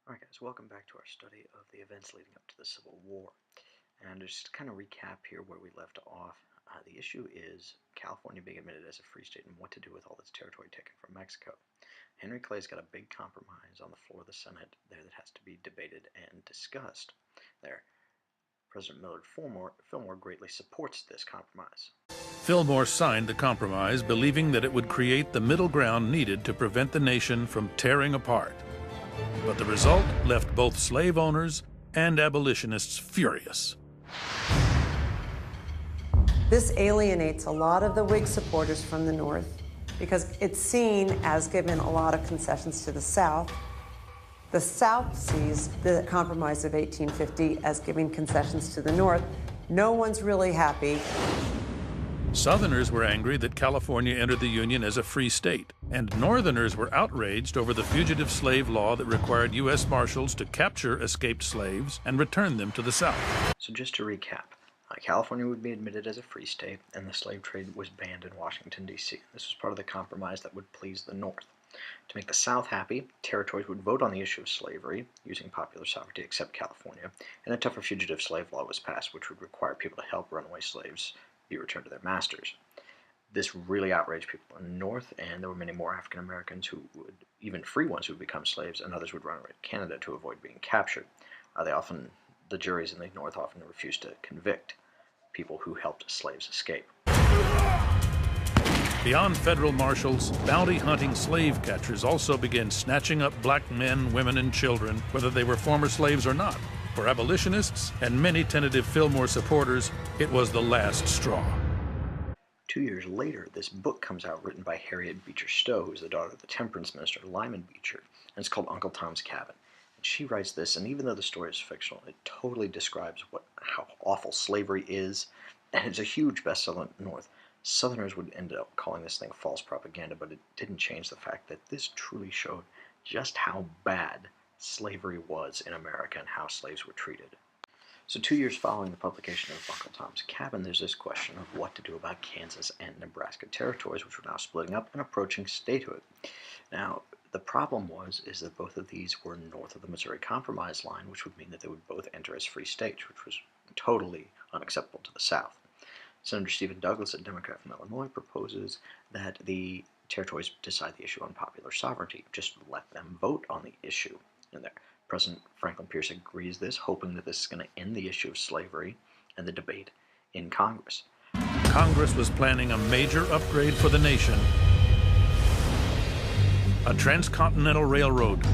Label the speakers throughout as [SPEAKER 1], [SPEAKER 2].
[SPEAKER 1] Alright guys, welcome back to our study of the events leading up to the Civil War. And just to kind of recap here where we left off, the issue is California being admitted as a free state and what to do with all this territory taken from Mexico. Henry Clay's got a big compromise on the floor of the Senate there that has to be debated and discussed there. President Millard Fillmore greatly supports this compromise.
[SPEAKER 2] Fillmore signed the compromise, believing that it would create the middle ground needed to prevent the nation from tearing apart. But the result left both slave owners and abolitionists furious.
[SPEAKER 3] This alienates a lot of the Whig supporters from the North because it's seen as giving a lot of concessions to the South. The South sees the Compromise of 1850 as giving concessions to the North. No one's really happy.
[SPEAKER 2] Southerners were angry that California entered the Union as a free state, and Northerners were outraged over the fugitive slave law that required U.S. Marshals to capture escaped slaves and return them to the South.
[SPEAKER 1] So just to recap, California would be admitted as a free state, and the slave trade was banned in Washington, D.C. This was part of the compromise that would please the North. To make the South happy, territories would vote on the issue of slavery, using popular sovereignty except California, and a tougher fugitive slave law was passed, which would require people to help runaway slaves be returned to their masters. This really outraged people in the North, and there were many more African Americans who would, even free ones who would become slaves, and others would run away to Canada to avoid being captured. The juries in the North often refused to convict people who helped slaves escape.
[SPEAKER 2] Beyond federal marshals, bounty-hunting slave catchers also began snatching up black men, women, and children, whether they were former slaves or not. For abolitionists and many tentative Fillmore supporters, it was the last straw.
[SPEAKER 1] 2 years later, this book comes out written by Harriet Beecher Stowe, who's the daughter of the temperance minister Lyman Beecher, and it's called Uncle Tom's Cabin. And she writes this, and even though the story is fictional, it totally describes how awful slavery is, and it's a huge bestseller in the North. Southerners would end up calling this thing false propaganda, but it didn't change the fact that this truly showed just how bad slavery was in America and how slaves were treated. So 2 years following the publication of Uncle Tom's Cabin, there's this question of what to do about Kansas and Nebraska territories, which were now splitting up and approaching statehood. Now, the problem is that both of these were north of the Missouri Compromise line, which would mean that they would both enter as free states, which was totally unacceptable to the South. Senator Stephen Douglas, a Democrat from Illinois, proposes that the territories decide the issue on popular sovereignty. Just let them vote on the issue. And there, President Franklin Pierce agrees this, hoping that this is going to end the issue of slavery and the debate in Congress.
[SPEAKER 2] Congress was planning a major upgrade for the nation: a transcontinental railroad.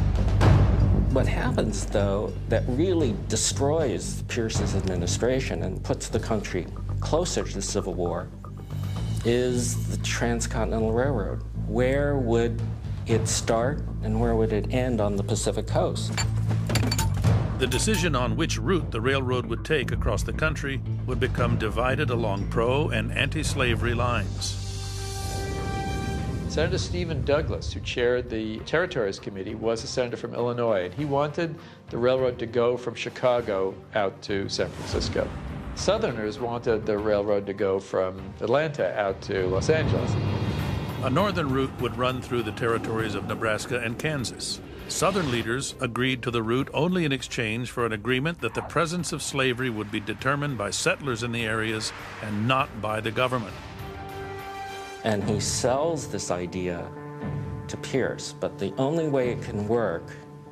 [SPEAKER 4] What happens, though, that really destroys Pierce's administration and puts the country closer to the Civil War is the Transcontinental Railroad. Where would it start and where would it end on the Pacific coast?
[SPEAKER 2] The decision on which route the railroad would take across the country would become divided along pro- and anti-slavery lines.
[SPEAKER 5] Senator Stephen Douglas, who chaired the Territories Committee, was a senator from Illinois, and he wanted the railroad to go from Chicago out to San Francisco. Southerners wanted the railroad to go from Atlanta out to Los Angeles.
[SPEAKER 2] A northern route would run through the territories of Nebraska and Kansas. Southern leaders agreed to the route only in exchange for an agreement that the presence of slavery would be determined by settlers in the areas and not by the government.
[SPEAKER 4] And he sells this idea to Pierce, but the only way it can work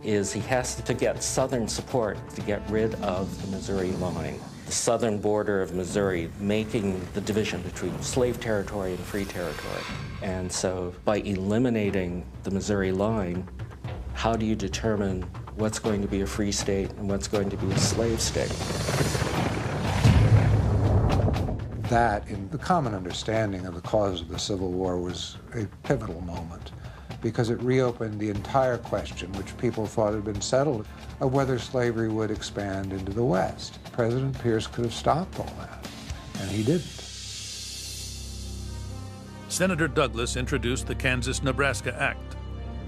[SPEAKER 4] is he has to get Southern support to get rid of the Missouri line, the southern border of Missouri, making the division between slave territory and free territory. And so by eliminating the Missouri line, how do you determine what's going to be a free state and what's going to be a slave state?
[SPEAKER 6] That, in the common understanding of the cause of the Civil War, was a pivotal moment because it reopened the entire question, which people thought had been settled, of whether slavery would expand into the West. President Pierce could have stopped all that, and he didn't.
[SPEAKER 2] Senator Douglas introduced the Kansas-Nebraska Act,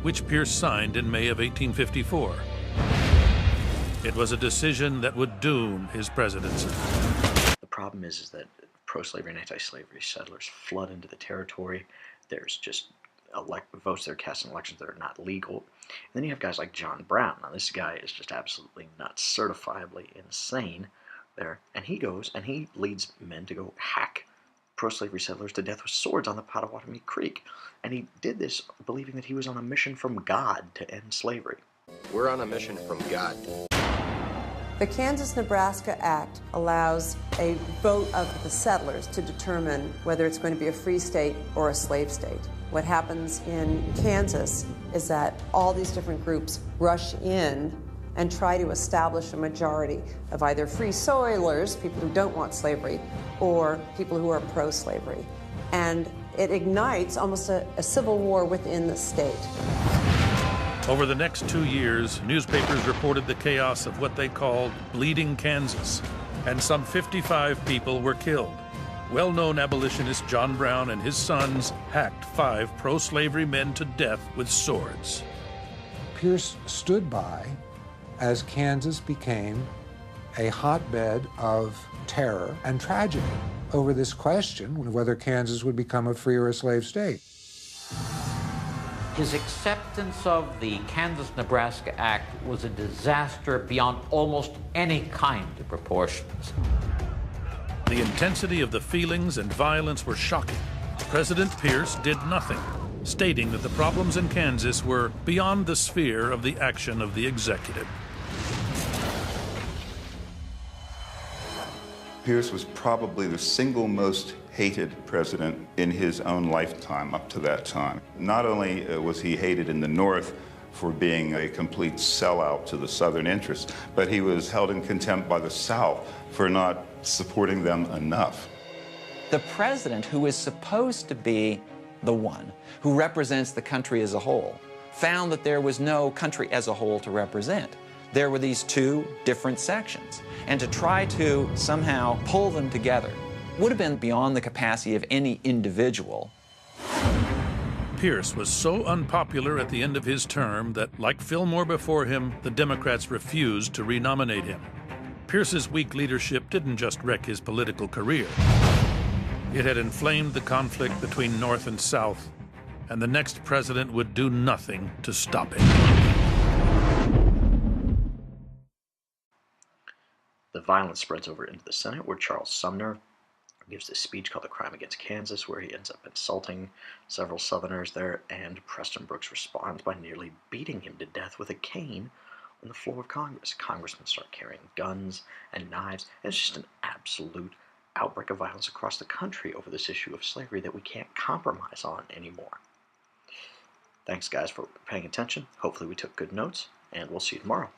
[SPEAKER 2] which Pierce signed in May of 1854. It was a decision that would doom his presidency.
[SPEAKER 1] The problem is that pro-slavery and anti-slavery settlers flood into the territory. There's just votes they're casting elections that are not legal. And then you have guys like John Brown. Now this guy is just absolutely nuts, certifiably insane there. And he goes and he leads men to go hack pro-slavery settlers to death with swords on the Pottawatomie Creek. And he did this believing that he was on a mission from God to end slavery.
[SPEAKER 7] We're on a mission from God.
[SPEAKER 3] The Kansas-Nebraska Act allows a vote of the settlers to determine whether it's going to be a free state or a slave state. What happens in Kansas is that all these different groups rush in and try to establish a majority of either free soilers, people who don't want slavery, or people who are pro-slavery. And it ignites almost a civil war within the state.
[SPEAKER 2] Over the next 2 years, newspapers reported the chaos of what they called Bleeding Kansas, and some 55 people were killed. Well-known abolitionist John Brown and his sons hacked 5 pro-slavery men to death with swords.
[SPEAKER 6] Pierce stood by as Kansas became a hotbed of terror and tragedy over this question of whether Kansas would become a free or a slave state.
[SPEAKER 8] His acceptance of the Kansas-Nebraska Act was a disaster beyond almost any kind of proportions.
[SPEAKER 2] The intensity of the feelings and violence were shocking. President Pierce did nothing, stating that the problems in Kansas were beyond the sphere of the action of the executive.
[SPEAKER 9] Pierce was probably the single most hated president in his own lifetime up to that time. Not only was he hated in the North for being a complete sellout to the Southern interests, but he was held in contempt by the South for not supporting them enough.
[SPEAKER 10] The president, who is supposed to be the one who represents the country as a whole, found that there was no country as a whole to represent. There were these 2 different sections, and to try to somehow pull them together would have been beyond the capacity of any individual.
[SPEAKER 2] Pierce was so unpopular at the end of his term that, like Fillmore before him, the Democrats refused to renominate him. Pierce's weak leadership didn't just wreck his political career. It had inflamed the conflict between North and South, and the next president would do nothing to stop it.
[SPEAKER 1] The violence spreads over into the Senate, where Charles Sumner gives this speech called The Crime Against Kansas, where he ends up insulting several Southerners there, and Preston Brooks responds by nearly beating him to death with a cane on the floor of Congress. Congressmen start carrying guns and knives, and it's just an absolute outbreak of violence across the country over this issue of slavery that we can't compromise on anymore. Thanks, guys, for paying attention. Hopefully we took good notes, and we'll see you tomorrow.